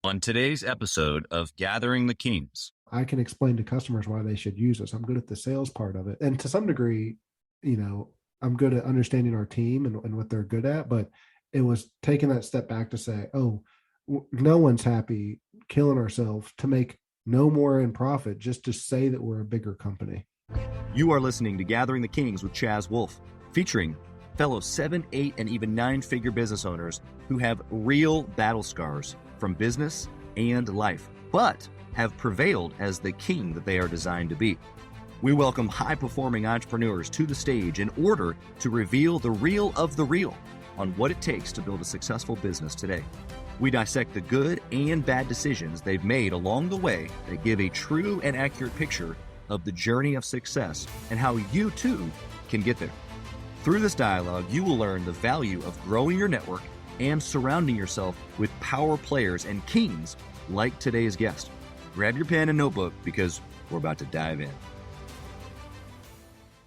On today's episode of Gathering the Kings, I can explain to customers why they should use us. I'm good at the sales part of it. And to some degree, I'm good at understanding our team and what they're good at. But it was taking that step back to say, no one's happy killing ourselves to make no more in profit just to say that we're a bigger company. You are listening to Gathering the Kings with Chaz Wolfe, featuring fellow 7, 8, and even 9-figure business owners who have real battle scars from business and life, but have prevailed as the king that they are designed to be. We welcome high-performing entrepreneurs to the stage in order to reveal the real of the real on what it takes to build a successful business today. We dissect the good and bad decisions they've made along the way that give a true and accurate picture of the journey of success and how you too can get there. Through this dialogue, you will learn the value of growing your network and surrounding yourself with power players and kings like today's guest. Grab your pen and notebook because we're about to dive in.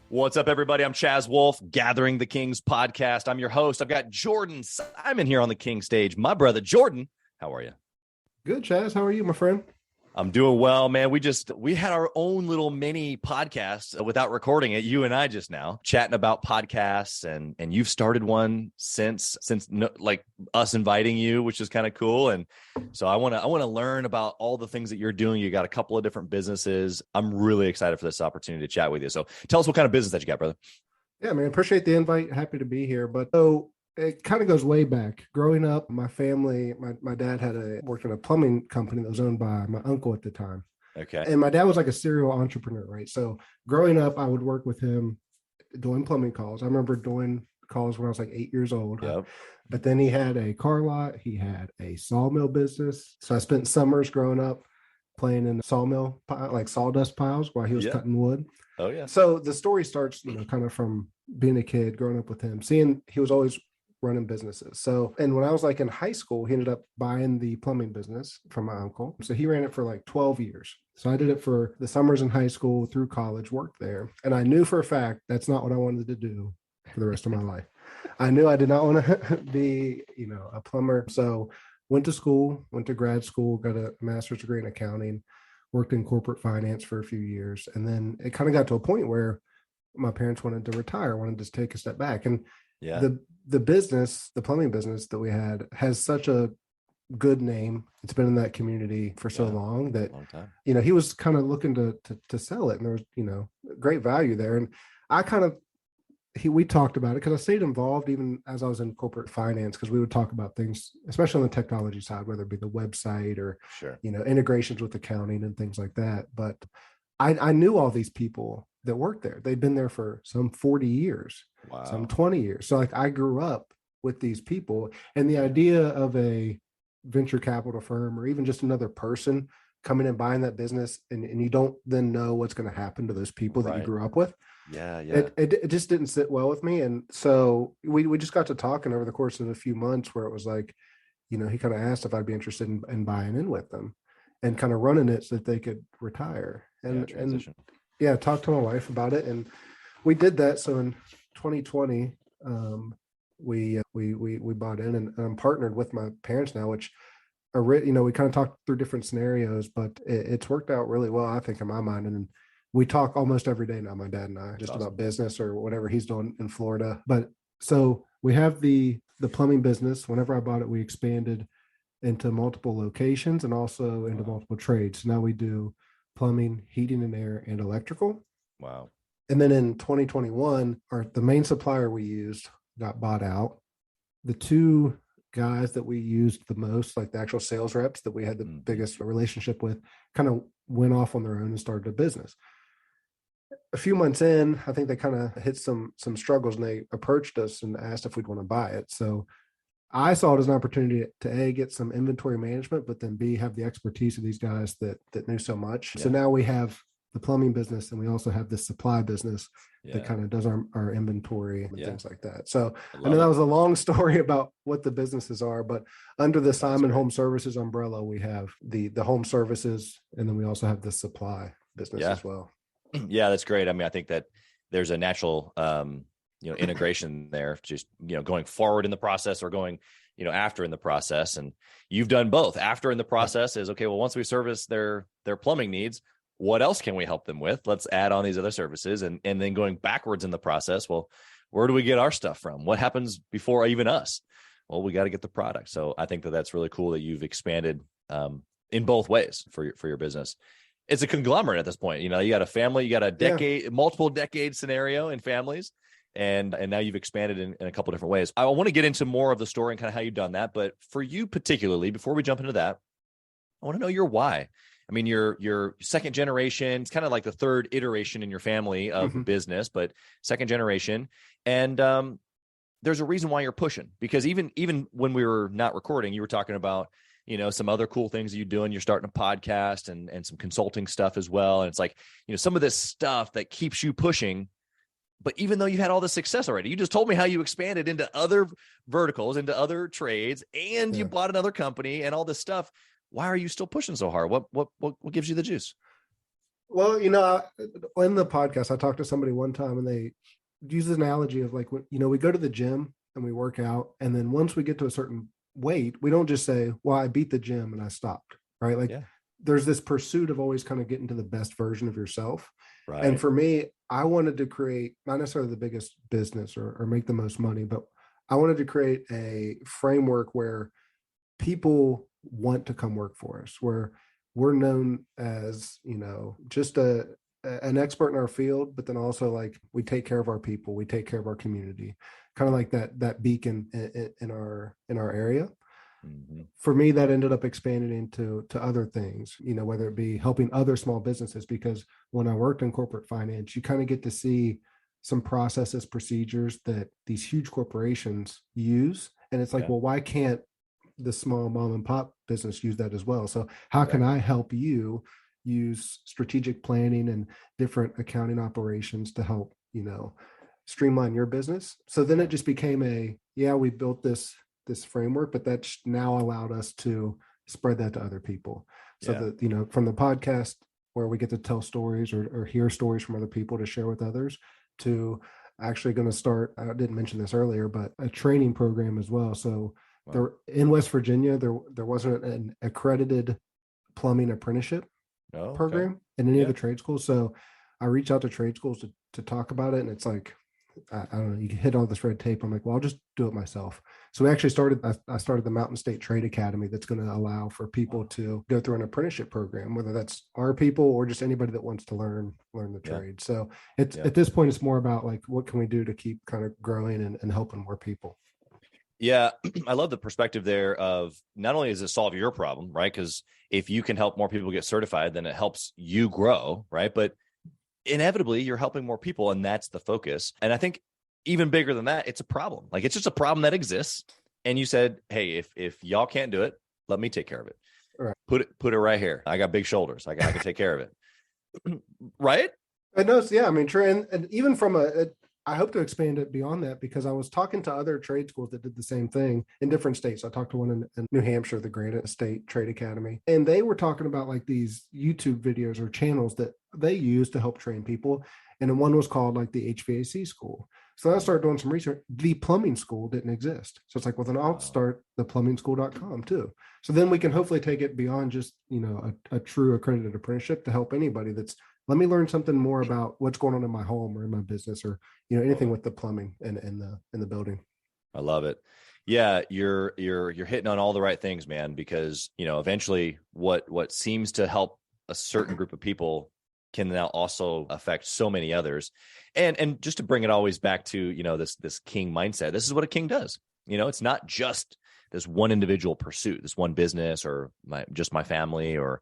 What's up, everybody? I'm Chaz Wolfe, Gathering the Kings podcast. I'm your host. I've got Jordan Simon here on the King stage. My brother, Jordan, how are you? Good, Chaz. How are you, my friend? I'm doing well, man. We had our own little mini podcast without recording it. You and I just now chatting about podcasts, and you've started one since like us inviting you, which is kind of cool. And so I want to learn about all the things that you're doing. You got a couple of different businesses. I'm really excited for this opportunity to chat with you. So tell us what kind of business that you got, brother. Yeah, man. Appreciate the invite. Happy to be here. But so it kind of goes way back. Growing up, my family, my dad worked in a plumbing company that was owned by my uncle at the time. Okay. And my dad was like a serial entrepreneur, right? So growing up, I would work with him doing plumbing calls. I remember doing calls when I was like 8 years old. Yep. But then he had a car lot. He had a sawmill business. So I spent summers growing up playing in the sawmill, like sawdust piles while he was cutting wood. Oh, yeah. So the story starts, kind of from being a kid, growing up with him, seeing he was always running businesses. So, and when I was like in high school, he ended up buying the plumbing business from my uncle. So he ran it for like 12 years. So I did it for the summers in high school through college, worked there. And I knew for a fact that's not what I wanted to do for the rest of my life. I knew I did not want to be, a plumber. So went to grad school, got a master's degree in accounting, worked in corporate finance for a few years. And then it kind of got to a point where my parents wanted to retire, wanted to take a step back. And the business, the plumbing business that we had has such a good name. It's been in that community for so long that, he was kind of looking to sell it, and there was, great value there. And we talked about it because I stayed involved even as I was in corporate finance, because we would talk about things, especially on the technology side, whether it be the website or, integrations with accounting and things like that. But I knew all these people that worked there. They'd been there for some 40 years, some 20 years. So like I grew up with these people, and the idea of a venture capital firm or even just another person coming and buying that business, and you don't then know what's going to happen to those people that you grew up with. It just didn't sit well with me. And so we just got to talking over the course of a few months where it was like, he kind of asked if I'd be interested in buying in with them and kind of running it so that they could retire. And talked to my wife about it, and we did that. So in 2020, we bought in, and I'm partnered with my parents now, which we kind of talked through different scenarios, but it's worked out really well, I think, in my mind. And we talk almost every day now, my dad and I, just about business or whatever he's doing in Florida. But so we have the plumbing business. Whenever I bought it, we expanded into multiple locations and also into multiple trades. So now we do plumbing, heating and air, and electrical. Wow. And then in 2021, the main supplier we used got bought out. The two guys that we used the most, like the actual sales reps that we had the biggest relationship with, kind of went off on their own and started a business. A few months in, I think they kind of hit some struggles, and they approached us and asked if we'd want to buy it. So I saw it as an opportunity to A, get some inventory management, but then B, have the expertise of these guys that knew so much. So now we have the plumbing business, and we also have this supply business that kind of does our inventory and things like that. So I know that was a long story about what the businesses are, but under the Simon Home Services umbrella, we have the home services, and then we also have the supply business as well. Yeah, that's great. I mean, I think that there's a natural integration there, just, going forward in the process or going, after in the process. And you've done both. After in the process is, okay, well, once we service their plumbing needs, what else can we help them with? Let's add on these other services. And then going backwards in the process, well, where do we get our stuff from? What happens before even us? Well, we got to get the product. So I think that that's really cool that you've expanded in both ways for your business. It's a conglomerate at this point. You got a family, you got a decade, multiple decade scenario in families. And now you've expanded in a couple of different ways. I want to get into more of the story and kind of how you've done that. But for you particularly, before we jump into that, I want to know your why. I mean, you're second generation. It's kind of like the third iteration in your family of business, but second generation. And there's a reason why you're pushing, because even when we were not recording, you were talking about, some other cool things that you're doing. You're starting a podcast and some consulting stuff as well. And it's like, some of this stuff that keeps you pushing. But even though you had all this success already, you just told me how you expanded into other verticals, into other trades, and you bought another company and all this stuff. Why are you still pushing so hard? What gives you the juice? Well, in the podcast, I talked to somebody one time and they use the analogy of like, we go to the gym and we work out. And then once we get to a certain weight, we don't just say, well, I beat the gym and I stopped, right? Like there's this pursuit of always kind of getting to the best version of yourself. Right. And for me, I wanted to create not necessarily the biggest business or make the most money, but I wanted to create a framework where people want to come work for us, where we're known as, just an expert in our field, but then also like we take care of our people, we take care of our community, kind of like that beacon in our area. Mm-hmm. For me, that ended up expanding into other things, whether it be helping other small businesses, because when I worked in corporate finance, you kind of get to see some processes, procedures that these huge corporations use. And it's like, well, why can't the small mom and pop business use that as well? So how can I help you use strategic planning and different accounting operations to help, streamline your business? So then it just became we built this framework, but that's now allowed us to spread that to other people. So that, from the podcast where we get to tell stories or hear stories from other people to share with others, to actually going to start, I didn't mention this earlier, but a training program as well. So there in West Virginia, there wasn't an accredited plumbing apprenticeship program in any of the trade schools. So I reached out to trade schools to talk about it. And it's like, I don't know, you can hit all this red tape. I'm like, well, I'll just do it myself. So we actually I started the Mountain State Trade Academy that's going to allow for people to go through an apprenticeship program, whether that's our people or just anybody that wants to learn the trade. So it's at this point, it's more about like, what can we do to keep kind of growing and helping more people? Yeah, I love the perspective there of not only does it solve your problem, right? Because if you can help more people get certified, then it helps you grow, right? But inevitably, you're helping more people, and that's the focus. And I think even bigger than that, it's a problem. Like, it's just a problem that exists. And you said, hey, if y'all can't do it, let me take care of it. Right. Put it right here. I got big shoulders. I can take care of it. Right? I know. Yeah. I mean, true. And even from I hope to expand it beyond that, because I was talking to other trade schools that did the same thing in different states. I talked to one in New Hampshire, the Granite State Trade Academy, and they were talking about like these YouTube videos or channels that they use to help train people. And one was called like the HVAC school. So I started doing some research. The plumbing school didn't exist. So it's like, well, then I'll start the plumbingschool.com too. So then we can hopefully take it beyond just, a true accredited apprenticeship to help anybody that's, let me learn something more about what's going on in my home or in my business or, anything with the plumbing and in the building. I love it. Yeah. You're hitting on all the right things, man, because, eventually what seems to help a certain group of people can now also affect so many others. And just to bring it always back to, this king mindset, this is what a king does. It's not just this one individual pursuit, this one business or my family or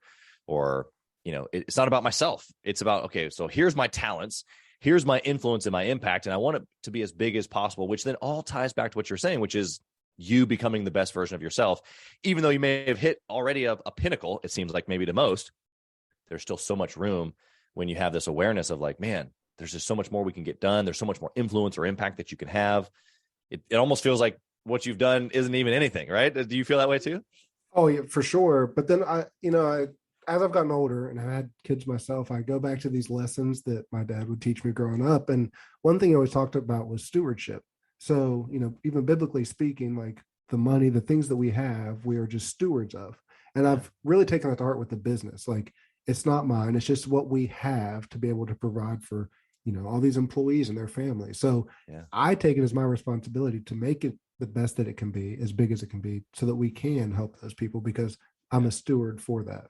it's not about myself. It's about, okay, so here's my talents, here's my influence and my impact, and I want it to be as big as possible, which then all ties back to what you're saying, which is you becoming the best version of yourself. Even though you may have hit already a pinnacle, it seems like maybe the most, there's still so much room when you have this awareness of like, man, there's just so much more we can get done. There's so much more influence or impact that you can have. It almost feels like what you've done isn't even anything, right? Do you feel that way too? Oh yeah, for sure. But then as I've gotten older and I've had kids myself, I go back to these lessons that my dad would teach me growing up. And one thing he always talked about was stewardship. So, even biblically speaking, like the money, the things that we have, we are just stewards of. And I've really taken that to heart with the business. Like, it's not mine. It's just what we have to be able to provide for, all these employees and their families. So I take it as my responsibility to make it the best that it can be, as big as it can be, so that we can help those people, because I'm a steward for that.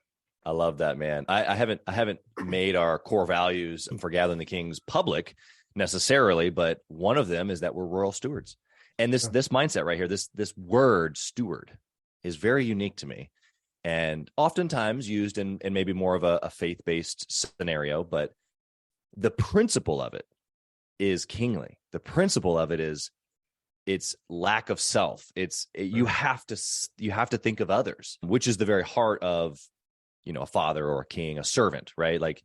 I love that, man. I haven't made our core values for Gathering the Kings public necessarily, but one of them is that we're royal stewards. And this mindset right here, this word steward, is very unique to me, and oftentimes used in maybe more of a faith-based scenario. But the principle of it is kingly. The principle of it is it's lack of self. You have to think of others, which is the very heart of, a father or a king, a servant, right? Like,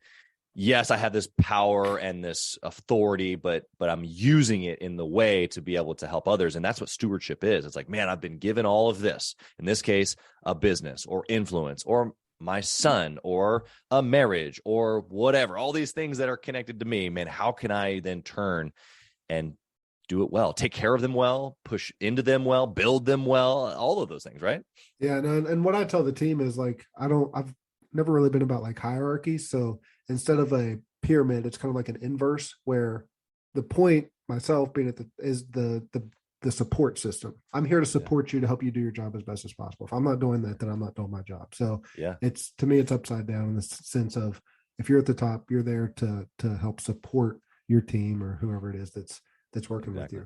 yes, I have this power and this authority, but I'm using it in the way to be able to help others. And that's what stewardship is. It's like, man, I've been given all of this, in this case, a business or influence or my son or a marriage or whatever, all these things that are connected to me, man, how can I then turn and do it well, take care of them well, push into them well, build them well, all of those things, right? Yeah. And what I tell the team is, like, I've never really been about like hierarchy. So instead of a pyramid, it's kind of like an inverse, where the point, myself being is the support system. I'm here to support you, to help you do your job as best as possible. If I'm not doing that, then I'm not doing my job. So to me, it's upside down in the sense of, if you're at the top, you're there to help support your team or whoever it is that's working with you.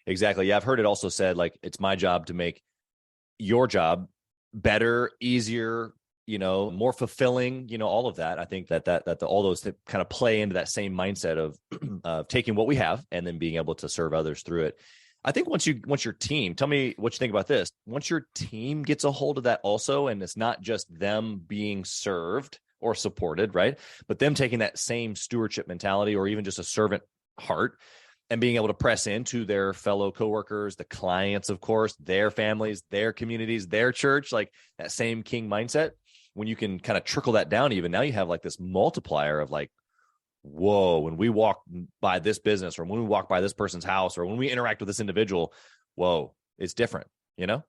Exactly. Yeah. I've heard it also said, like, it's my job to make your job better, easier, more fulfilling, all of that. I think that all those kind of play into that same mindset of taking what we have and then being able to serve others through it. I think once your team, tell me what you think about this. Once your team gets a hold of that also, and it's not just them being served or supported, right? But them taking that same stewardship mentality, or even just a servant heart, and being able to press into their fellow coworkers, the clients, of course, their families, their communities, their church, like that same king mindset. When you can kind of trickle that down, even now you have like this multiplier of like, whoa, when we walk by this business, or when we walk by this person's house, or when we interact with this individual, whoa, it's different, Yeah.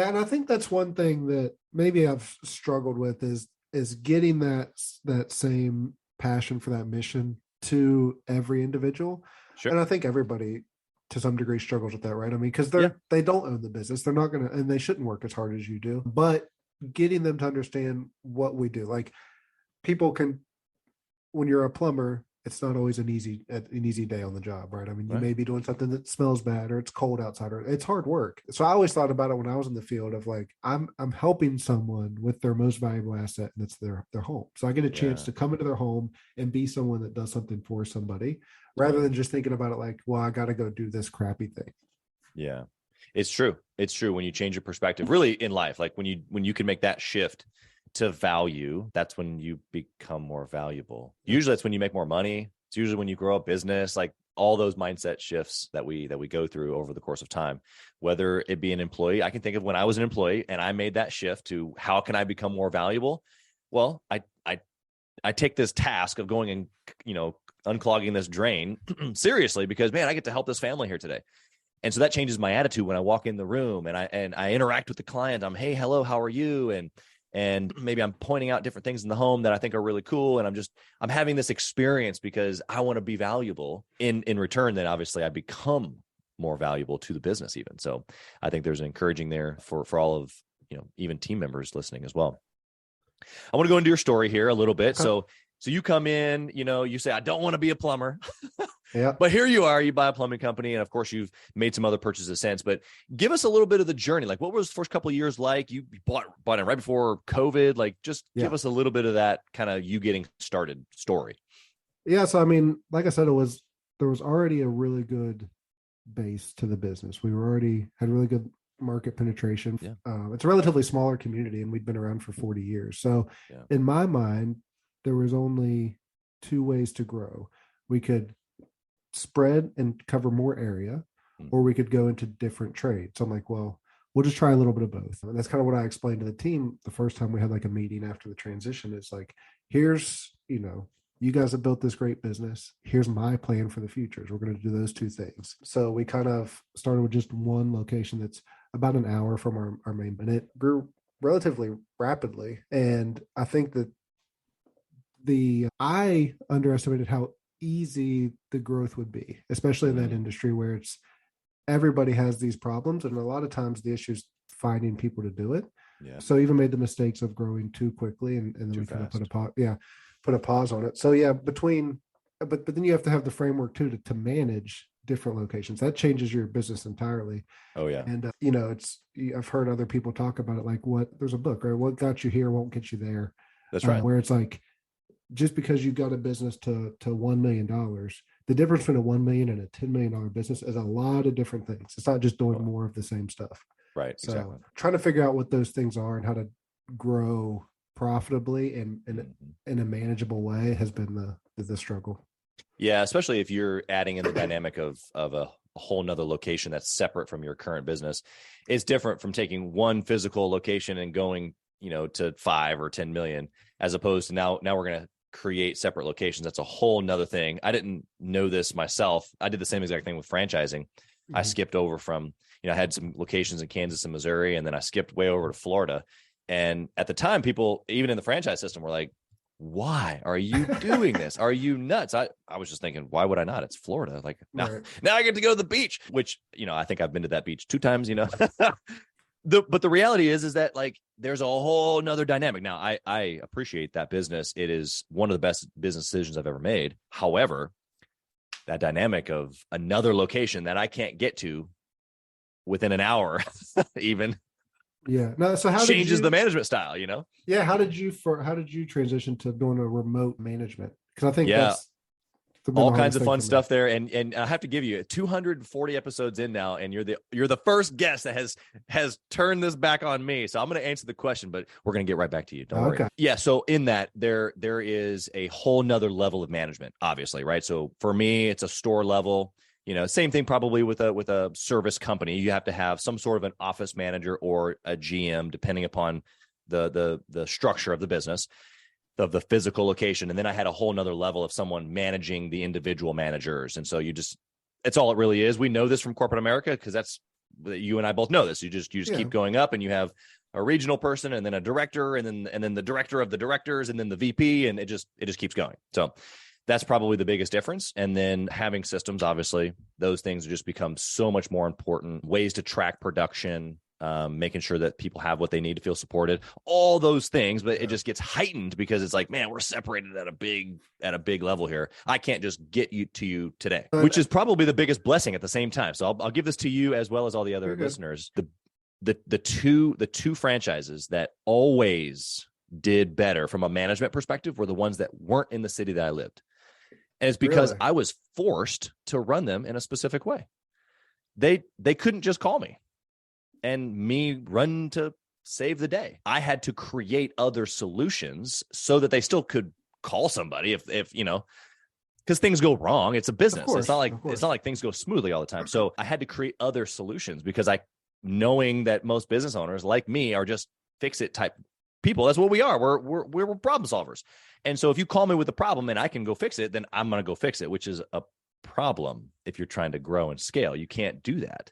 And I think that's one thing that maybe I've struggled with is getting that same passion for that mission to every individual. Sure. And I think everybody to some degree struggles with that, right? I mean, because they don't own the business. They're not going to, and they shouldn't work as hard as you do, but getting them to understand what we do. Like, people can, when you're a plumber, it's not always an easy day on the job, right? I mean, you may be doing something that smells bad, or it's cold outside, or it's hard work. So I always thought about it when I was in the field of like, I'm helping someone with their most valuable asset, and it's their home. So I get a chance to come into their home and be someone that does something for somebody, rather than just thinking about it like, well, I got to go do this crappy thing. Yeah, it's true. It's true. When you change your perspective, really in life, like when you can make that shift to value, that's when you become more valuable. Usually that's when you make more money. It's usually when you grow a business, like all those mindset shifts that we go through over the course of time, whether it be an employee. I can think of when I was an employee and I made that shift to how can I become more valuable? Well, I take this task of going and, unclogging this drain seriously, because man, I get to help this family here today. And so that changes my attitude when I walk in the room and I interact with the client. I'm, hey, hello, how are you? And maybe I'm pointing out different things in the home that I think are really cool. And I'm having this experience because I want to be valuable. In return, then obviously I become more valuable to the business even. So I think there's an encouraging there for all of, even team members listening as well. I want to go into your story here a little bit. So you come in, you say, I don't want to be a plumber. Yeah. But here you are, you buy a plumbing company. And of course, you've made some other purchases since. But give us a little bit of the journey. Like, what was the first couple of years like? You bought it right before COVID. Like, just give us a little bit of that kind of you getting started story. Yeah. So, I mean, like I said, there was already a really good base to the business. We had really good market penetration. Yeah. It's a relatively smaller community, and we'd been around for 40 years. So in my mind, there was only two ways to grow. We could spread and cover more area, or we could go into different trades. So I'm like, well, we'll just try a little bit of both. And that's kind of what I explained to the team the first time we had like a meeting after the transition. It's like, here's, you guys have built this great business. Here's my plan for the future. We're going to do those two things. So we kind of started with just one location that's about an hour from our main, and it grew relatively rapidly. And I think that I underestimated how easy the growth would be, especially in that industry where everybody has these problems, and a lot of times the issue is finding people to do it. Yeah. So even made the mistakes of growing too quickly, and then we kind of put a pause on it. So yeah, but then you have to have the framework too to manage different locations. That changes your business entirely. Oh yeah. And I've heard other people talk about it, like there's a book, right? What got you here won't get you there. That's right. Where it's like, just because you got a business to $1 million, the difference between a $1 million and a $10 million business is a lot of different things. It's not just doing more of the same stuff. Right. So exactly. Trying to figure out what those things are and how to grow profitably and in a manageable way has been the struggle. Yeah, especially if you're adding in the dynamic of a whole nother location that's separate from your current business. It's different from taking one physical location and going, to 5 or 10 million, as opposed to now we're going to create separate locations. That's a whole nother thing. I didn't know this myself. I did the same exact thing with franchising. I skipped over from, I had some locations in Kansas and Missouri, and then I skipped way over to Florida. And at the time, people, even in the franchise system, were like, why are you doing this? Are you nuts? I was just thinking, why would I not? It's Florida. Like now I get to go to the beach, which, I think I've been to that beach 2 times, But the reality is that like, there's a whole nother dynamic. Now I appreciate that business. It is one of the best business decisions I've ever made. However, that dynamic of another location that I can't get to within an hour, even. Yeah. No. So how changes the management style, Yeah. How did you transition to doing a remote management? Because I think that's all kinds of fun stuff there. And I have to give you 240 episodes in now, and you're the first guest that has turned this back on me. So I'm going to answer the question, but we're going to get right back to you. Don't worry. Yeah. So in that there is a whole nother level of management, obviously. Right. So for me, it's a store level. Same thing probably with a service company. You have to have some sort of an office manager or a GM, depending upon the structure of the business, of the physical location. And then I had a whole nother level of someone managing the individual managers. And so it's all it really is. We know this from corporate America, because that's, you and I both know this. You just keep going up, and you have a regional person, and then a director, and then the director of the directors, and then the VP, and it just keeps going. So that's probably the biggest difference. And then having systems, obviously, those things just become so much more important. Ways to track production, making sure that people have what they need to feel supported, all those things. But it just gets heightened because it's like, man, we're separated at a big level here. I can't just get you to you today, which is probably the biggest blessing at the same time. So I'll give this to you as well as all the other listeners. The two franchises that always did better from a management perspective were the ones that weren't in the city that I lived. And it's because I was forced to run them in a specific way. They couldn't just call me and me run to save the day. I had to create other solutions so that they still could call somebody if because things go wrong. It's a business. It's not like things go smoothly all the time. So I had to create other solutions, because knowing that most business owners like me are just fix it type people. That's what we are. We're problem solvers. And so if you call me with a problem and I can go fix it, then I'm going to go fix it, which is a problem if you're trying to grow and scale. You can't do that.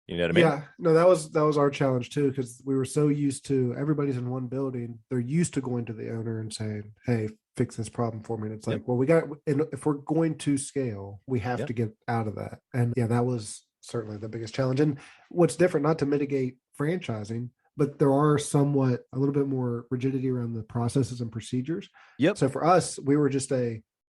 You know what I mean? Yeah, no, that was our challenge too, because we were so used to everybody's in one building. They're used to going to the owner and saying, "Hey, fix this problem for me." And it's like, well, if we're going to scale, we have to get out of that. And yeah, that was certainly the biggest challenge. And what's different, not to mitigate franchising, but there are a little bit more rigidity around the processes and procedures. Yep. So for us, we were just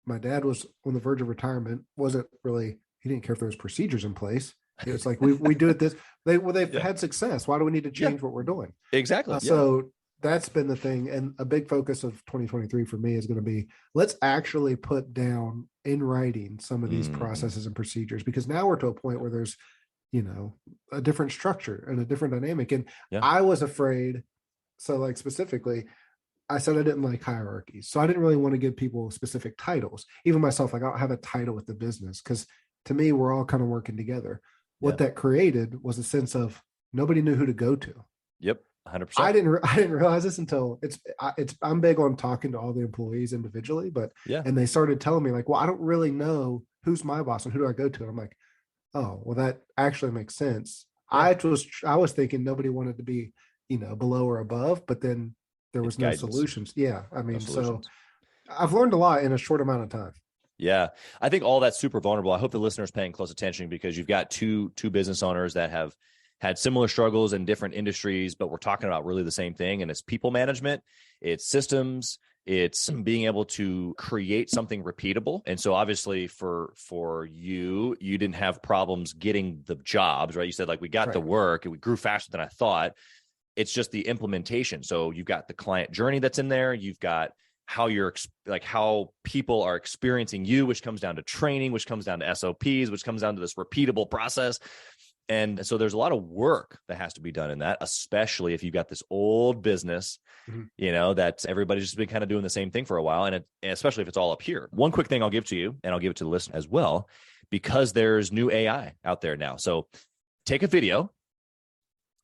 my dad was on the verge of retirement. He didn't care if there was procedures in place. It's like we do it this. They've had success. Why do we need to change what we're doing? Exactly. So that's been the thing, and a big focus of 2023 for me is going to be, let's actually put down in writing some of these processes and procedures, because now we're to a point where there's a different structure and a different dynamic. And I was afraid. So like specifically, I said I didn't like hierarchies, so I didn't really want to give people specific titles. Even myself, like I don't have a title with the business, because to me we're all kind of working together. What that created was a sense of nobody knew who to go to. Yep, 100%. I didn't realize this until I'm big on talking to all the employees individually, and they started telling me like, well, I don't really know who's my boss and who do I go to. And I'm like, oh, well, that actually makes sense. I was thinking nobody wanted to be, below or above, but then there was no solutions. Yeah. I mean, so I've learned a lot in a short amount of time. Yeah. I think all that's super vulnerable. I hope the listeners paying close attention, because you've got two business owners that have had similar struggles in different industries, but we're talking about really the same thing. And it's people management, it's systems, it's being able to create something repeatable. And so obviously for you didn't have problems getting the jobs, right? You said like, we got the work and we grew faster than I thought. It's just the implementation. So you've got the client journey that's in there. You've got how how people are experiencing you, which comes down to training, which comes down to SOPs, which comes down to this repeatable process. And so there's a lot of work that has to be done in that, especially if you've got this old business, that everybody's just been kind of doing the same thing for a while. And especially if it's all up here. One quick thing I'll give to you, and I'll give it to the listener as well, because there's new AI out there now. So take a video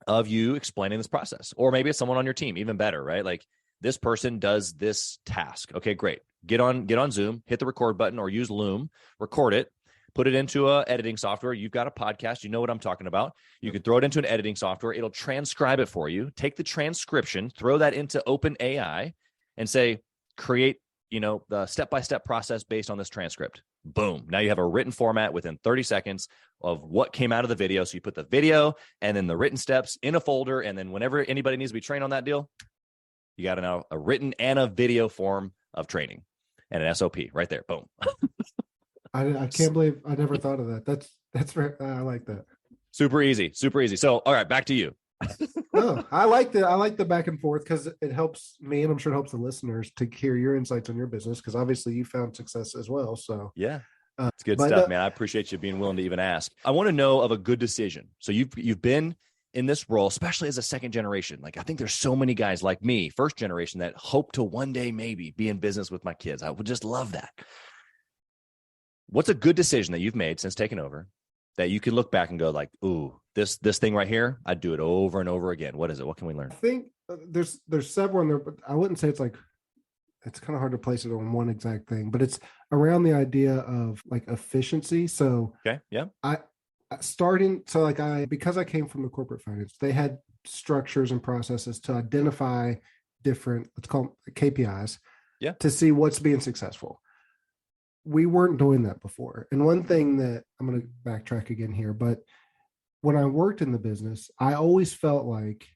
of you explaining this process, or maybe it's someone on your team, even better, right? Like, this person does this task. Okay, great. Get on Zoom, hit the record button, or use Loom, record it, put it into a editing software. You've got a podcast. You know what I'm talking about. You can throw it into an editing software. It'll transcribe it for you. Take the transcription, throw that into OpenAI, and say, create, the step-by-step process based on this transcript. Boom. Now you have a written format within 30 seconds of what came out of the video. So you put the video and then the written steps in a folder. And then whenever anybody needs to be trained on that deal, you got now a written and a video form of training and an SOP right there. Boom. I can't believe I never thought of that. That's very, I like that. Super easy. So, all right, back to you. I like the back and forth, because it helps me, and I'm sure it helps the listeners to hear your insights on your business, because obviously you found success as well. So yeah, it's good stuff, man. I appreciate you being willing to even ask. I want to know of a good decision. So you've been in this role, especially as a second generation. Like, I think there's so many guys like me, first generation, that hope to one day maybe be in business with my kids. I would just love that. What's a good decision that you've made since taking over that you can look back and go like, ooh, this thing right here, I'd do it over and over again? What is it? What can we learn? I think there's several in there, but I wouldn't say it's kind of hard to place it on one exact thing, but it's around the idea of like efficiency. So okay, yeah. Because I came from the corporate finance, they had structures and processes to identify different, let's call them KPIs, to see what's being successful. We weren't doing that before. And one thing that I'm going to backtrack again here, but when I worked in the business, I always felt like,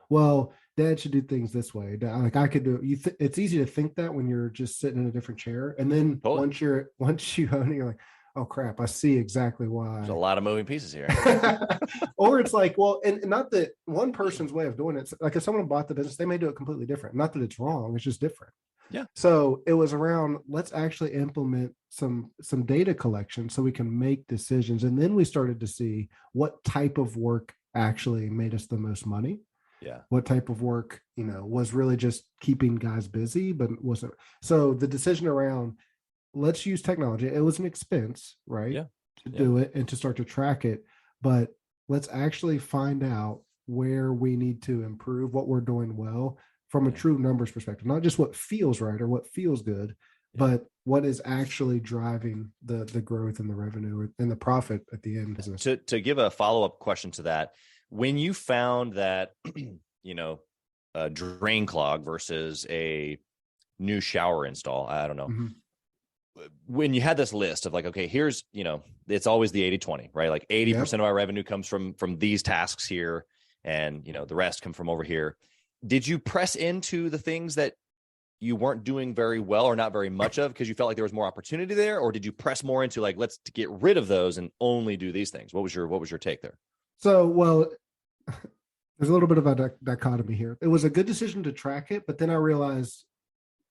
well, Dad should do things this way. Like, I could do it. It's easy to think that when you're just sitting in a different chair. And then once you own it, you're like, oh crap, I see exactly why. There's a lot of moving pieces here. Or it's like, well, and not that one person's way of doing it. Like, if someone bought the business, they may do it completely different. Not that it's wrong, it's just different. Yeah. So it was around, let's actually implement some data collection so we can make decisions. And then we started to see what type of work actually made us the most money. Yeah. What type of work, was really just keeping guys busy, but wasn't. So the decision around, let's use technology. It was an expense, right? Yeah. To do it and to start to track it, but let's actually find out where we need to improve, what we're doing well from a true numbers perspective, not just what feels right or what feels good, but what is actually driving the growth and the revenue and the profit at the end. To give a follow-up question to that, when you found that, a drain clog versus a new shower install, I don't know. Mm-hmm. When you had this list of like, okay, here's, it's always the 80-20, right? Like 80% of our revenue comes from these tasks here, and, the rest come from over here. Did you press into the things that you weren't doing very well or not very much of because you felt like there was more opportunity there? Or did you press more into like, let's get rid of those and only do these things? What was your take there? So, well, there's a little bit of a dichotomy here. It was a good decision to track it, but then I realized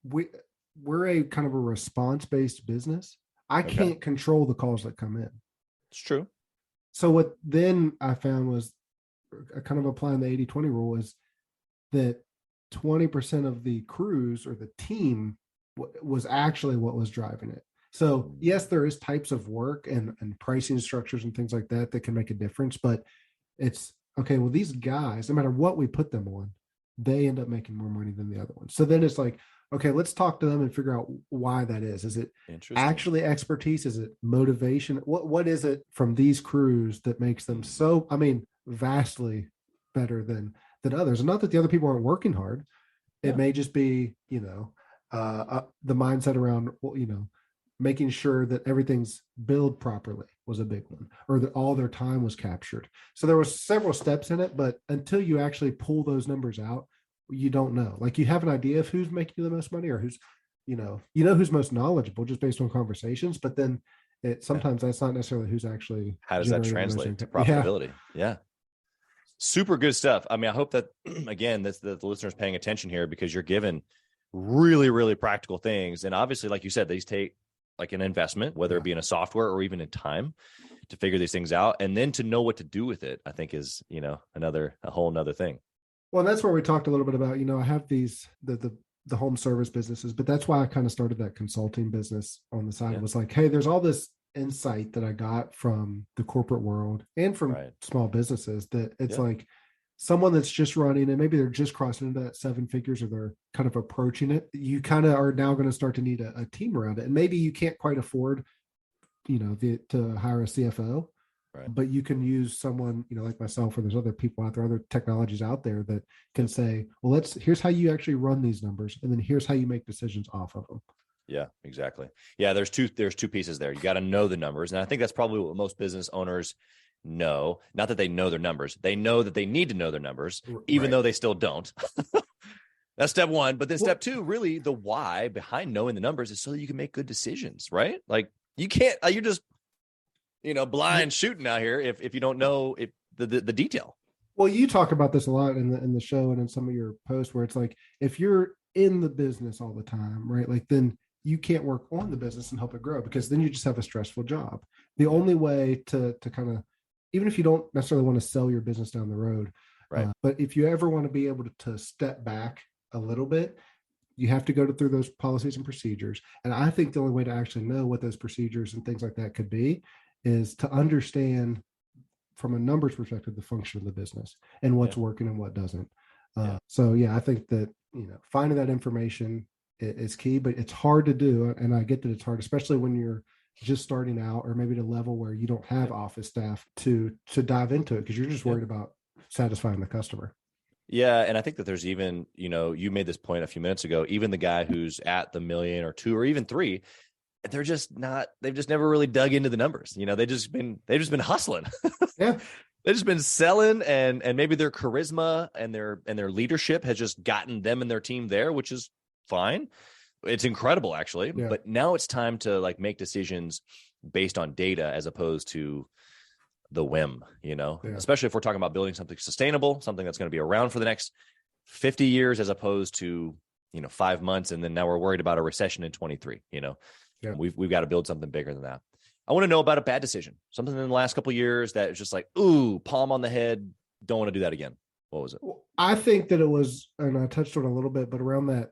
we're a kind of a response-based business. I can't control the calls that come in. It's true. So what then I found was kind of applying the 80-20 rule is that 20% of the crews or the team was actually what was driving it. So yes, there is types of work and pricing structures and things like that can make a difference, but it's okay. Well, these guys, no matter what we put them on, they end up making more money than the other ones. So then it's like, okay, let's talk to them and figure out why that is. Is it Interesting. actually expertise? Is it motivation? What is it from these crews that makes them so, I mean, vastly better than others? And not that the other people aren't working hard. It may just be, the mindset around, making sure that everything's billed properly was a big one, or that all their time was captured. So there was several steps in it, but until you actually pull those numbers out, you don't know. Like, you have an idea of who's making you the most money, or who's, who's most knowledgeable just based on conversations, but then sometimes that's not necessarily who's actually. How does that translate to profitability? Yeah. Super good stuff. I mean, I hope that, again, that the listeners paying attention here, because you're given really, really practical things. And obviously, like you said, these take like an investment, whether it be in a software or even in time, to figure these things out. And then to know what to do with it, I think is, a whole nother thing. Well, that's where we talked a little bit about, I have these, the home service businesses, but that's why I kind of started that consulting business on the side. It was like, hey, there's all this insight that I got from the corporate world and from small businesses, that it's like someone that's just running, and maybe they're just crossing into that 7 figures, or they're kind of approaching it. You kind of are now going to start to need a team around it. And maybe you can't quite afford, to hire a CFO, but you can use someone, like myself, or there's other people out there, other technologies out there that can say, well, here's how you actually run these numbers. And then here's how you make decisions off of them. Yeah, exactly. Yeah. There's two pieces there. You got to know the numbers. And I think that's probably what most business owners know. Not that they know their numbers. They know that they need to know their numbers, even though they still don't. That's step one. But then step two, really the why behind knowing the numbers is so that you can make good decisions, right? Like, you can't, you're just, blind shooting out here if you don't know the detail. Well, you talk about this a lot in the show and in some of your posts, where it's like, if you're in the business all the time, right? Like, then you can't work on the business and help it grow, because then you just have a stressful job. The only way to kind of, even if you don't necessarily want to sell your business down the road, but if you ever want to be able to step back a little bit, you have to go through those policies and procedures. And I think the only way to actually know what those procedures and things like that could be is to understand from a numbers perspective the function of the business and what's working and what doesn't. So I think that finding that information is key, but it's hard to do. And I get that it's hard, especially when you're just starting out, or maybe at a level where you don't have office staff to dive into it, because you're just worried about satisfying the customer. Yeah. And I think that there's even, you made this point a few minutes ago, even the guy who's at the $1 million or $2 million or even $3 million, they've just never really dug into the numbers. They've just been hustling. Yeah. They've just been selling, and maybe their charisma and their leadership has just gotten them and their team there, which is fine. It's incredible, actually. Yeah. But now it's time to make decisions based on data as opposed to the whim, especially if we're talking about building something sustainable, something that's going to be around for the next 50 years, as opposed to, 5 months. And then now we're worried about a recession in 23, We've got to build something bigger than that. I want to know about a bad decision, something in the last couple of years that is just like, ooh, palm on the head. Don't want to do that again. What was it? I think that it was, and I touched on it a little bit, but around that,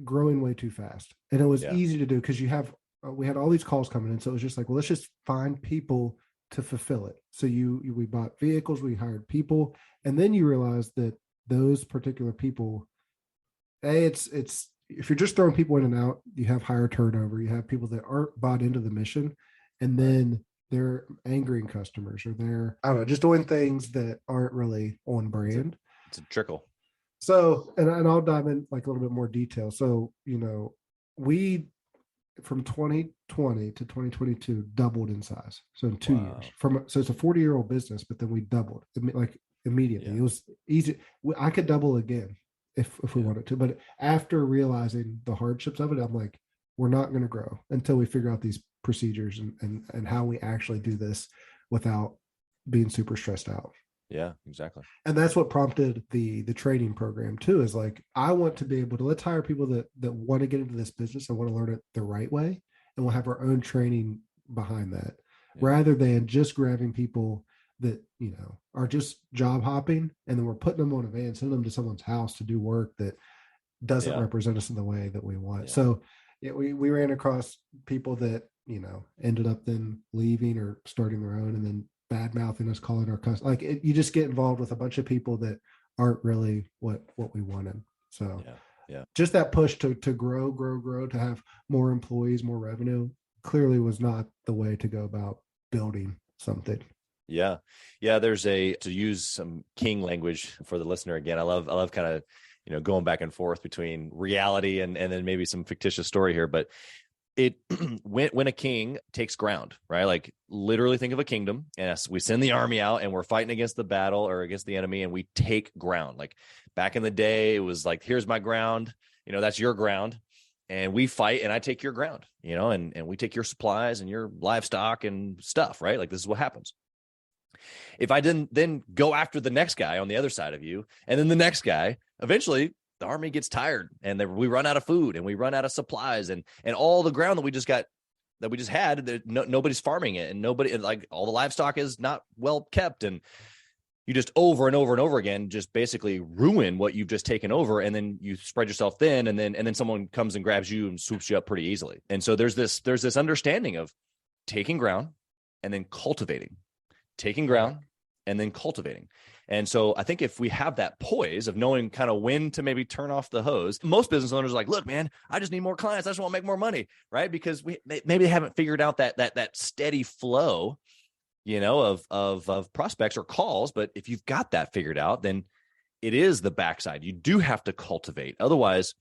growing way too fast. And it was easy to do because we had all these calls coming in. So it was just like, well, let's just find people to fulfill it. So we bought vehicles, we hired people, and then you realize that those particular people, it's if you're just throwing people in and out, you have higher turnover. You have people that aren't bought into the mission, and then they're angering customers, or they're, I don't know, just doing things that aren't really on brand. It's a trickle. So, and I'll dive in a little bit more detail. So, we from 2020 to 2022 doubled in size. So in 2 years, so it's a 40-year-old business, but then we doubled immediately. Yeah. It was easy. I could double again if we wanted to, but after realizing the hardships of it, I'm like, we're not going to grow until we figure out these procedures and how we actually do this without being super stressed out. Yeah, exactly. And that's what prompted the training program too, is I want to be able to, let's hire people that want to get into this business and want to learn it the right way. And we'll have our own training behind that, rather than just grabbing people that, are just job hopping, and then we're putting them on a van, sending them to someone's house to do work that doesn't represent us in the way that we want. Yeah. So we ran across people that, ended up then leaving or starting their own, and then bad mouthing us, calling our customers. You just get involved with a bunch of people that aren't really what we wanted. So Just that push to grow, to have more employees, more revenue clearly was not the way to go about building something. Yeah. There's to use some king language for the listener again. I love kind of, going back and forth between reality and then maybe some fictitious story here, but it when a king takes ground, right? Like literally think of a kingdom and we send the army out and we're fighting against the battle or against the enemy and we take ground. Like back in the day, it was like, here's my ground, that's your ground. And we fight and I take your ground, and we take your supplies and your livestock and stuff, right? Like this is what happens. If I didn't then go after the next guy on the other side of you, and then the next guy, eventually the army gets tired and we run out of food and we run out of supplies and all the ground that we just had, nobody's farming it and nobody, like all the livestock is not well kept. And you just over and over and over again, just basically ruin what you've just taken over. And then you spread yourself thin and then someone comes and grabs you and swoops you up pretty easily. And so there's this understanding of taking ground and then cultivating, taking ground and then cultivating. And so I think if we have that poise of knowing kind of when to maybe turn off the hose, most business owners are like, look, man, I just need more clients. I just want to make more money, right? Because maybe they haven't figured out that steady flow, of prospects or calls. But if you've got that figured out, then it is the backside. You do have to cultivate. Otherwise,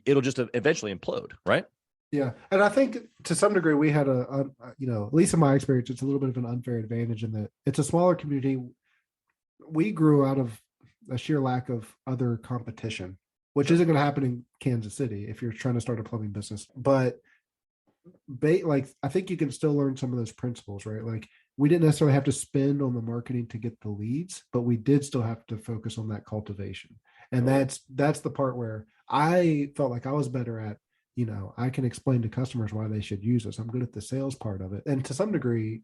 it'll just eventually implode, right? Yeah. And I think to some degree, we had at least in my experience, it's a little bit of an unfair advantage in that it's a smaller community. We grew out of a sheer lack of other competition, which isn't going to happen in Kansas City if you're trying to start a plumbing business. But I think you can still learn some of those principles, right? Like we didn't necessarily have to spend on the marketing to get the leads, but we did still have to focus on that cultivation. And that's the part where I felt like I was better at, I can explain to customers why they should use us. I'm good at the sales part of it. And to some degree,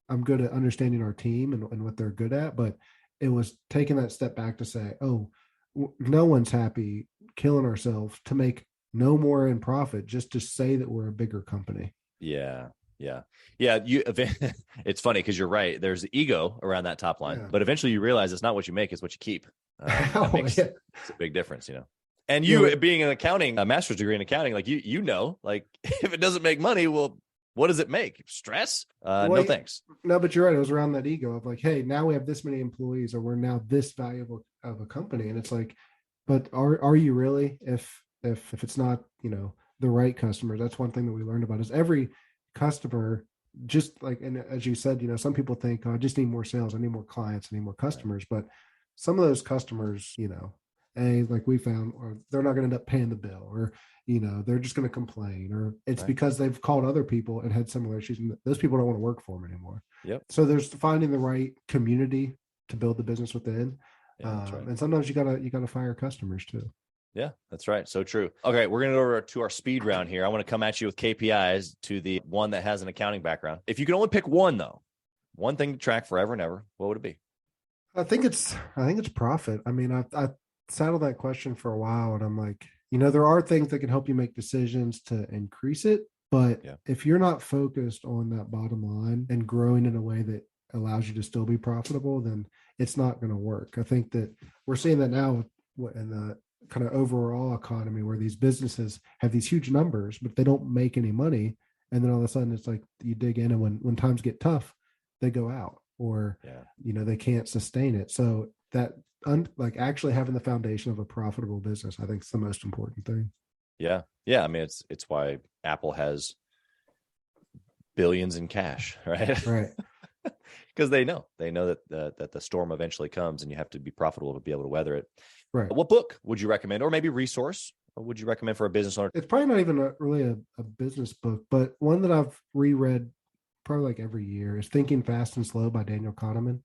I'm good at understanding our team and what they're good at, but it was taking that step back to say, no one's happy killing ourselves to make no more in profit, just to say that we're a bigger company. Yeah. It's funny because you're right. There's ego around that top line, but eventually you realize it's not what you make, it's what you keep. It's a big difference, And you being an accounting, a master's degree in accounting, like like if it doesn't make money, well, what does it make? Stress? No, thanks. No, but you're right. It was around that ego of like, hey, now we have this many employees, or we're now this valuable of a company. And it's like, but are you really? If it's not, the right customers, that's one thing that we learned about is every customer, just like, and as you said, some people think, I just need more sales. I need more clients. I need more customers. But some of those customers, like we found, or they're not going to end up paying the bill, or they're just going to complain, or it's because they've called other people and had similar issues, and those people don't want to work for them anymore. Yep. So there's finding the right community to build the business within, and sometimes you gotta fire customers too. Yeah, that's right. So true. Okay, we're going to go over to our speed round here. I want to come at you with KPIs to the one that has an accounting background. If you could only pick one thing to track forever and ever, what would it be? I think it's profit. I mean, I sat on that question for a while, and I'm like, there are things that can help you make decisions to increase it. But if you're not focused on that bottom line and growing in a way that allows you to still be profitable, then it's not going to work. I think that we're seeing that now in the kind of overall economy where these businesses have these huge numbers, but they don't make any money. And then all of a sudden it's like you dig in, and when times get tough, they go out, or, they can't sustain it. So that like actually having the foundation of a profitable business, I think is the most important thing. Yeah. I mean, it's why Apple has billions in cash, right? Right. Because they know that the storm eventually comes, and you have to be profitable to be able to weather it. Right. What book would you recommend, or maybe resource would you recommend for a business owner? It's probably not even really a business book, but one that I've reread probably like every year is Thinking Fast and Slow by Daniel Kahneman.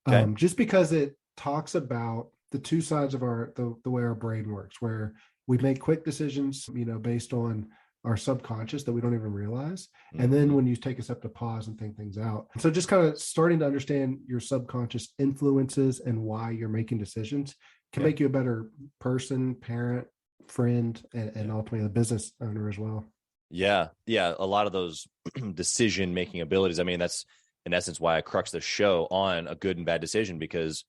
Okay. Just because it talks about the two sides of the way our brain works, where we make quick decisions, based on our subconscious that we don't even realize. Mm-hmm. And then when you take a step to pause and think things out. So just kind of starting to understand your subconscious influences and why you're making decisions can make you a better person, parent, friend, and ultimately a business owner as well. Yeah. A lot of those decision-making abilities. I mean, that's in essence why I crux the show on a good and bad decision, because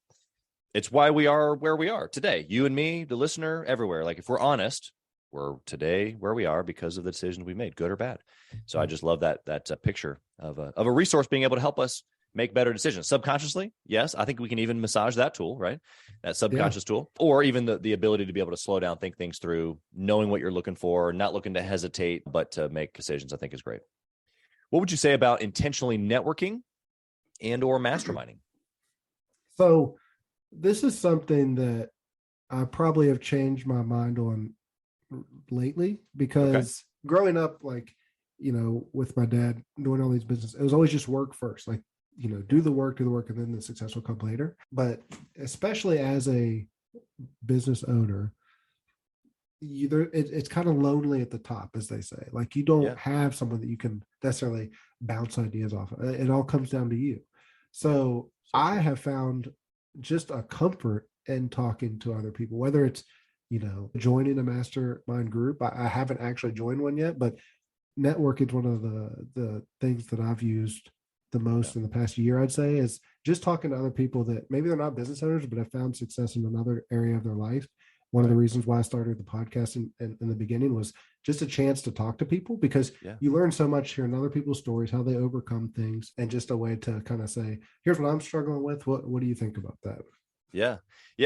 It's why we are where we are today. You and me, the listener, everywhere. Like if we're honest, we're today where we are because of the decisions we made, good or bad. So I just love that picture of a resource being able to help us make better decisions subconsciously. Yes, I think we can even massage that tool, right? That subconscious tool, or even the ability to be able to slow down, think things through, knowing what you're looking for, not looking to hesitate, but to make decisions, I think is great. What would you say about intentionally networking and or masterminding? So this is something that I probably have changed my mind on lately, because growing up, like, with my dad doing all these business, it was always just work first, like, do the work, and then the success will come later. But especially as a business owner, it's kind of lonely at the top, as they say. Like, you don't have someone that you can necessarily bounce ideas off of. It all comes down to you. So I have found just a comfort in talking to other people, whether it's, joining a mastermind group. I haven't actually joined one yet, but networking is one of the things that I've used the most in the past year, I'd say, is just talking to other people that maybe they're not business owners, but have found success in another area of their life. One of the reasons why I started the podcast in the beginning was just a chance to talk to people, because you learn so much hearing other people's stories, how they overcome things, and just a way to kind of say, here's what I'm struggling with. What do you think about that? Yeah.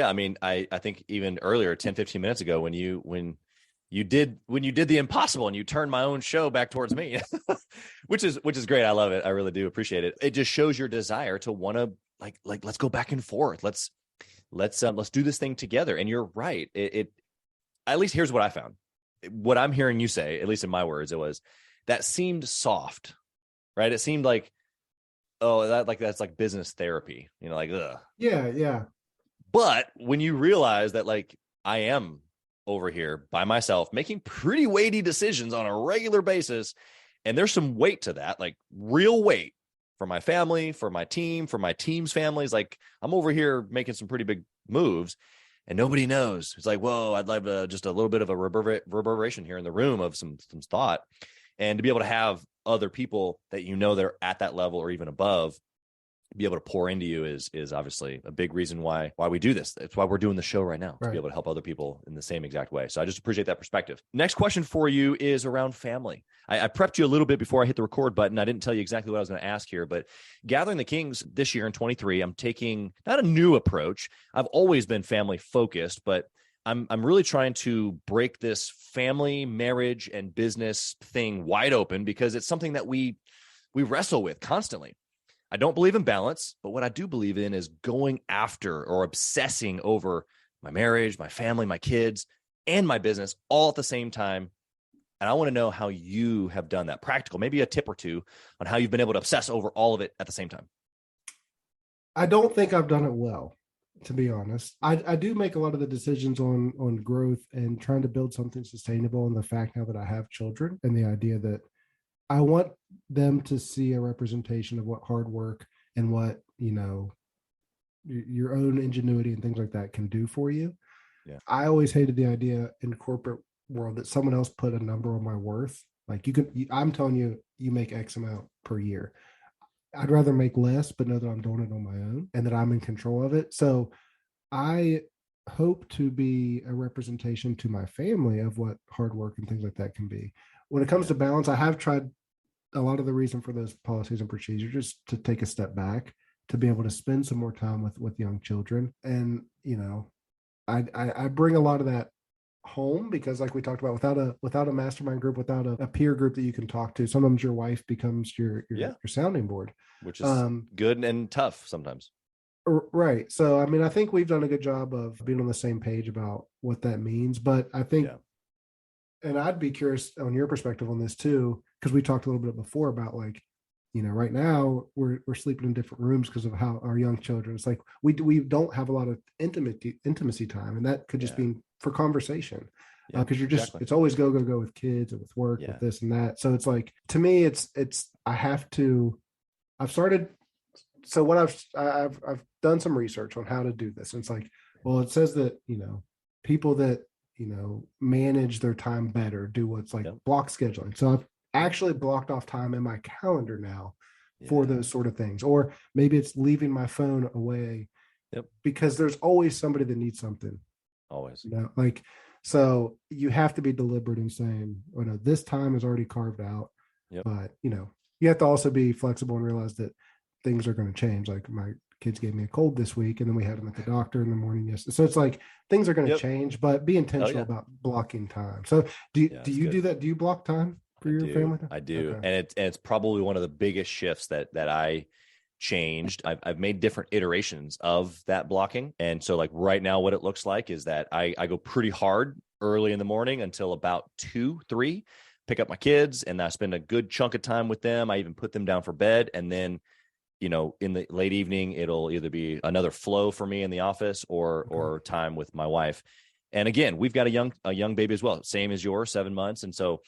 I mean, I think even earlier, 10, 15 minutes ago, when you did the impossible and you turned my own show back towards me, which is great. I love it. I really do appreciate it. It just shows your desire to want to like, let's go back and forth. Let's do this thing together. And you're right. It at least here's what I found. What I'm hearing you say, at least in my words, it was that seemed soft, right? It seemed like, that's like business therapy, like, ugh. Yeah. But when you realize that, like, I am over here by myself making pretty weighty decisions on a regular basis, and there's some weight to that, like real weight for my family, for my team, for my team's families. Like, I'm over here making some pretty big moves and nobody knows. It's like, whoa, I'd like just a little bit of a reverberation here in the room of some thought, and to be able to have other people that that are at that level or even above be able to pour into you is obviously a big reason why we do this. It's why we're doing the show right now, to be able to help other people in the same exact way. So I just appreciate that perspective. Next question for you is around family. I prepped you a little bit before I hit the record button. I didn't tell you exactly what I was going to ask here, but Gathering the Kings this year in 23, I'm taking not a new approach. I've always been family focused, but I'm really trying to break this family, marriage, and business thing wide open, because it's something that we wrestle with constantly. I don't believe in balance, but what I do believe in is going after or obsessing over my marriage, my family, my kids, and my business all at the same time. And I want to know how you have done that. Practical, maybe a tip or two on how you've been able to obsess over all of it at the same time. I don't think I've done it well, to be honest. I do make a lot of the decisions on growth and trying to build something sustainable. And the fact now that I have children, and the idea that I want them to see a representation of what hard work and what, your own ingenuity and things like that can do for you. Yeah. I always hated the idea in corporate world that someone else put a number on my worth. Like, I'm telling you, you make X amount per year. I'd rather make less, but know that I'm doing it on my own and that I'm in control of it. So I hope to be a representation to my family of what hard work and things like that can be. When it comes to balance, I have tried a lot of the reason for those policies and procedures just to take a step back, to be able to spend some more time with young children. And, I bring a lot of that home, because like we talked about, without a mastermind group, without a peer group that you can talk to, sometimes your wife becomes your sounding board, which is good and tough sometimes. Right. So, I mean, I think we've done a good job of being on the same page about what that means, but I think, and I'd be curious on your perspective on this too, because we talked a little bit before about, like, right now we're sleeping in different rooms because of how our young children, it's like we don't have a lot of intimacy time, and that could just be for conversation, because you're just it's always go with kids and with work, with this and that. So it's like, to me, it's I've started. So what I've done some research on how to do this, and it's like, well, it says that people that manage their time better do what's like block scheduling. So I've actually blocked off time in my calendar now for those sort of things. Or maybe it's leaving my phone away because there's always somebody that needs something. Always. Like, so you have to be deliberate in saying, oh no, this time is already carved out. But you have to also be flexible and realize that things are going to change. Like my kids gave me a cold this week, and then we had them at the doctor in the morning yesterday. So it's like things are going to change, but be intentional about blocking time. So do you do that? Do you block time for your family? I do. Okay. And it's probably one of the biggest shifts that I changed. I've made different iterations of that blocking. And so like right now, what it looks like is that I go pretty hard early in the morning until about 2, 3, pick up my kids, and I spend a good chunk of time with them. I even put them down for bed. And then, in the late evening, it'll either be another flow for me in the office or time with my wife. And again, we've got a young baby as well, same as yours, 7 months. And so,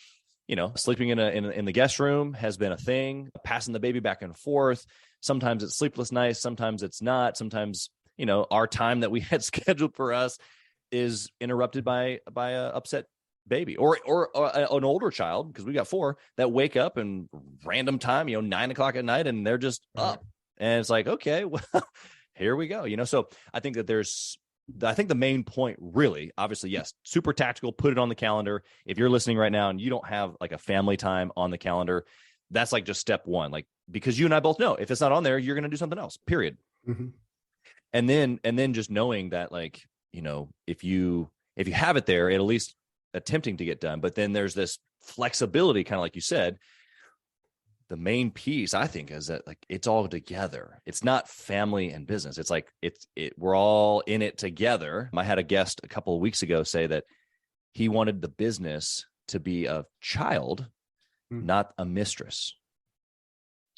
sleeping in the guest room has been a thing, passing the baby back and forth. Sometimes it's sleepless nights, sometimes it's not. Sometimes, our time that we had scheduled for us is interrupted by a upset baby or an older child, because we got 4 that wake up and random time, 9 o'clock at night, and they're just up. And it's like, okay, well, here we go. So I think that the main point really, obviously, yes, super tactical, put it on the calendar. If you're listening right now and you don't have like a family time on the calendar, that's like just step 1, like, because you and I both know if it's not on there, you're going to do something else, period. Mm-hmm. And then just knowing that, like, if you have it there, at least attempting to get done. But then there's this flexibility, kind of like you said. The main piece, I think, is that like it's all together. It's not family and business. It's like we're all in it together. I had a guest a couple of weeks ago say that he wanted the business to be a child, not a mistress.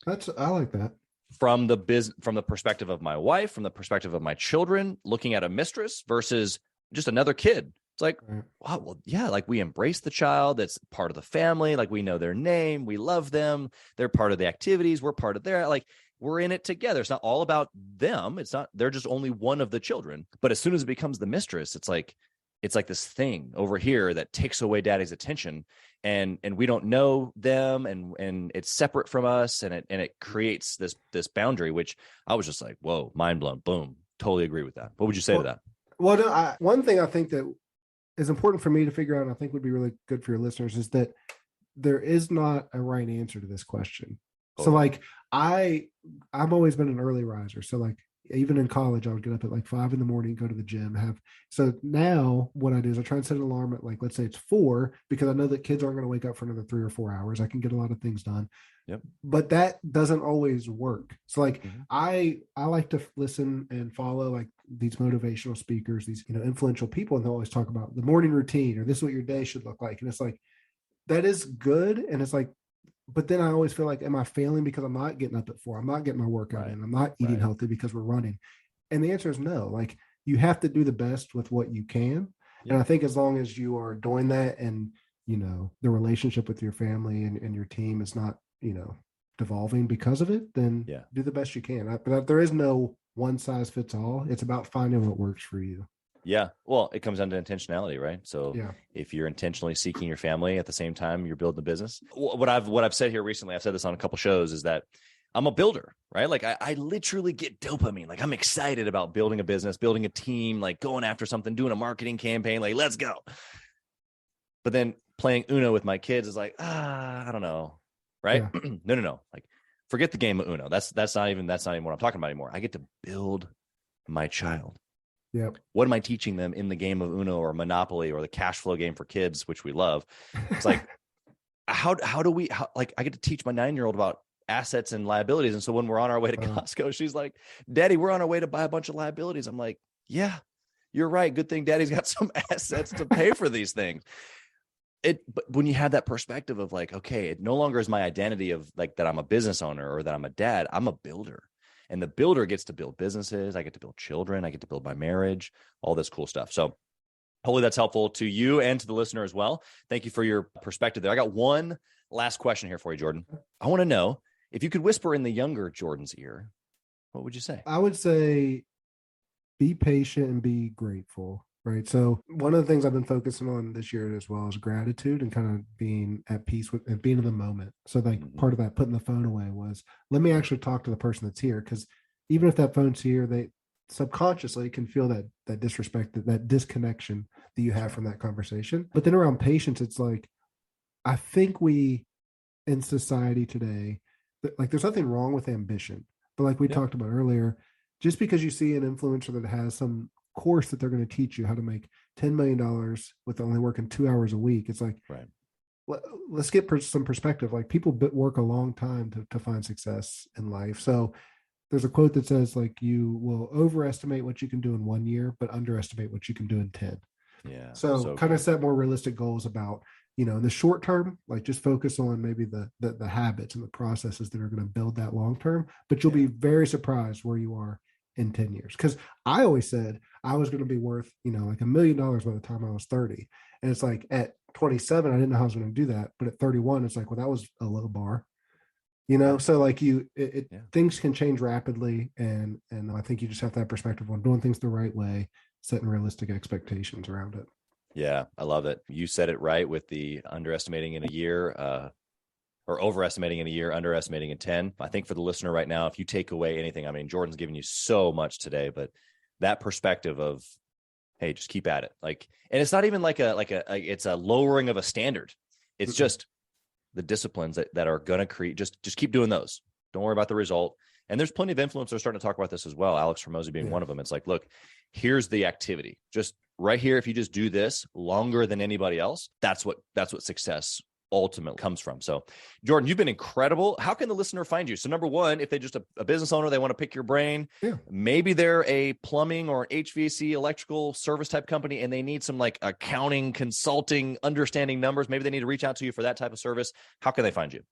I like that. From the perspective of my wife, from the perspective of my children, looking at a mistress versus just another kid. It's like, wow, well, yeah, like we embrace the child. That's part of the family. Like we know their name. We love them. They're part of the activities. We're part of their, like, we're in it together. It's not all about them. It's not, they're just only one of the children. But as soon as it becomes the mistress, it's like this thing over here that takes away daddy's attention, and we don't know them, and it's separate from us. And it creates this boundary, which I was just like, whoa, mind blown. Boom. Totally agree with that. What would you say to that? Well, no, one thing I think that is important for me to figure out, and I think would be really good for your listeners, is that there is not a right answer to this question. So like I've always been an early riser. So like even in college, I would get up at like 5 a.m, go to the gym, so now what I do is I try and set an alarm at, like, let's say it's 4, because I know that kids aren't going to wake up for another 3 or 4 hours. I can get a lot of things done. Yep. But that doesn't always work. So like I like to listen and follow like these motivational speakers, these, influential people, and they'll always talk about the morning routine, or this is what your day should look like. And it's like, that is good. And it's like, but then I always feel like, am I failing because I'm not getting up at 4? I'm not getting my workout in. I'm not eating healthy because we're running. And the answer is no. Like, you have to do the best with what you can. And I think as long as you are doing that, and, the relationship with your family and your team is not, devolving because of it, then do the best you can. But there is no one size fits all. It's about finding what works for you. Yeah. Well, it comes down to intentionality, right? So if you're intentionally seeking your family at the same time you're building a business, what I've said here recently, I've said this on a couple shows, is that I'm a builder, right? Like I literally get dopamine. Like I'm excited about building a business, building a team, like going after something, doing a marketing campaign, like let's go. But then playing Uno with my kids is like, I don't know. Right? Yeah. No. Like forget the game of Uno. That's not even what I'm talking about anymore. I get to build my child. Yep. What am I teaching them in the game of Uno or Monopoly or the cash flow game for kids, which we love? It's like, how I get to teach my 9-year-old about assets and liabilities. And so when we're on our way to Costco, she's like, Daddy, we're on our way to buy a bunch of liabilities. I'm like, yeah, you're right. Good thing Daddy's got some assets to pay for these things. But when you have that perspective of like, okay, it no longer is my identity of like that I'm a business owner or that I'm a dad, I'm a builder. And the builder gets to build businesses. I get to build children. I get to build my marriage, all this cool stuff. So hopefully that's helpful to you and to the listener as well. Thank you for your perspective there. I got one last question here for you, Jordan. I want to know, if you could whisper in the younger Jordan's ear, what would you say? I would say be patient and be grateful. Right. So one of the things I've been focusing on this year as well is gratitude and kind of being at peace with and being in the moment. So like part of that putting the phone away was, let me actually talk to the person that's here. Because even if that phone's here, subconsciously can feel that disrespect, that disconnection that you have from that conversation. But then around patience, it's like, I think we in society today, like there's nothing wrong with ambition, but like we talked about earlier, just because you see an influencer that has some course that they're going to teach you how to make $10 million with only working 2 hours a week, it's like, let's get some perspective. Like people work a long time to find success in life. So there's a quote that says, like, you will overestimate what you can do in 1 year, but underestimate what you can do in 10. Yeah. So kind of set more realistic goals about, in the short term, like just focus on maybe the habits and the processes that are going to build that long term, but you'll be very surprised where you are in 10 years. Because I always said I was going to be worth, like $1 million by the time I was 30. And it's like at 27, I didn't know how I was going to do that. But at 31, it's like, well, that was a low bar, So like things can change rapidly. And I think you just have to have perspective on doing things the right way, setting realistic expectations around it. Yeah, I love it. You said it right with the underestimating in a year, or overestimating in a year, underestimating in 10. I think for the listener right now, if you take away anything, I mean, Jordan's given you so much today, but that perspective of, hey, just keep at it. Like, and it's not even like it's a lowering of a standard. It's just the disciplines that are going to create, just keep doing those. Don't worry about the result. And there's plenty of influencers starting to talk about this as well. Alex Hormozy being one of them. It's like, look, here's the activity. Just right here, if you just do this longer than anybody else, that's what success ultimately comes from. So Jordan, you've been incredible. How can the listener find you? So number one, if they're just a business owner, they want to pick your brain, maybe they're a plumbing or HVAC electrical service type company and they need some like accounting, consulting, understanding numbers. Maybe they need to reach out to you for that type of service. How can they find you?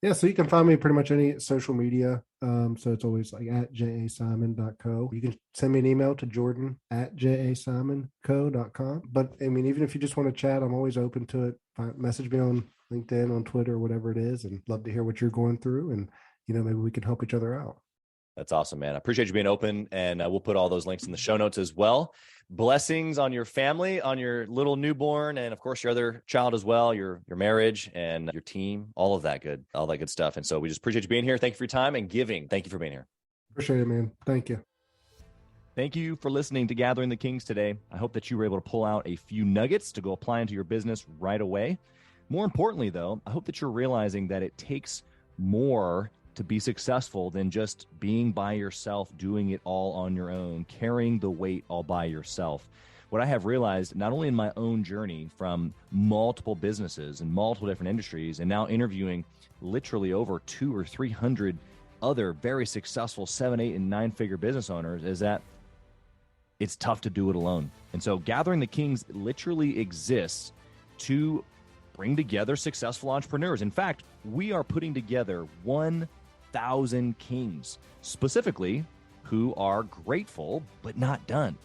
Yeah, so you can find me pretty much any social media. So it's always like at jasimon.co. You can send me an email to jordan@jasimonco.com. But I mean, even if you just want to chat, I'm always open to it. Message me on LinkedIn, on Twitter, whatever it is, and love to hear what you're going through. And, maybe we can help each other out. That's awesome, man. I appreciate you being open, and we'll put all those links in the show notes as well. Blessings on your family, on your little newborn, and of course your other child as well, your marriage and your team, all that good stuff. And so we just appreciate you being here. Thank you for your time and giving. Thank you for being here. Appreciate it, man. Thank you. Thank you for listening to Gathering the Kings today. I hope that you were able to pull out a few nuggets to go apply into your business right away. More importantly, though, I hope that you're realizing that it takes more to be successful than just being by yourself, doing it all on your own, carrying the weight all by yourself. What I have realized, not only in my own journey from multiple businesses and multiple different industries, and now interviewing literally over 200 or 300 other very successful 7, 8, and 9-figure business owners, is that it's tough to do it alone. And so Gathering the Kings literally exists to bring together successful entrepreneurs. In fact, we are putting together 1,000 kings, specifically who are grateful but not done.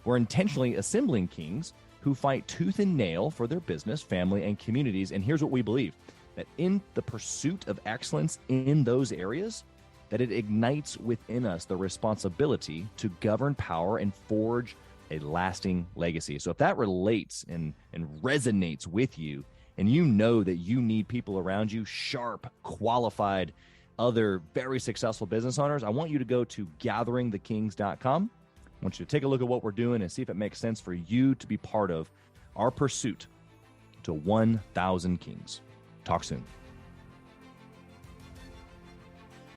We're intentionally assembling kings who fight tooth and nail for their business, family, and communities. And here's what we believe, that in the pursuit of excellence in those areas, that it ignites within us the responsibility to govern power and forge a lasting legacy. So if that relates and resonates with you, and you know that you need people around you, sharp, qualified, other very successful business owners, I want you to go to gatheringthekings.com. I want you to take a look at what we're doing and see if it makes sense for you to be part of our pursuit to 1,000 kings. Talk soon.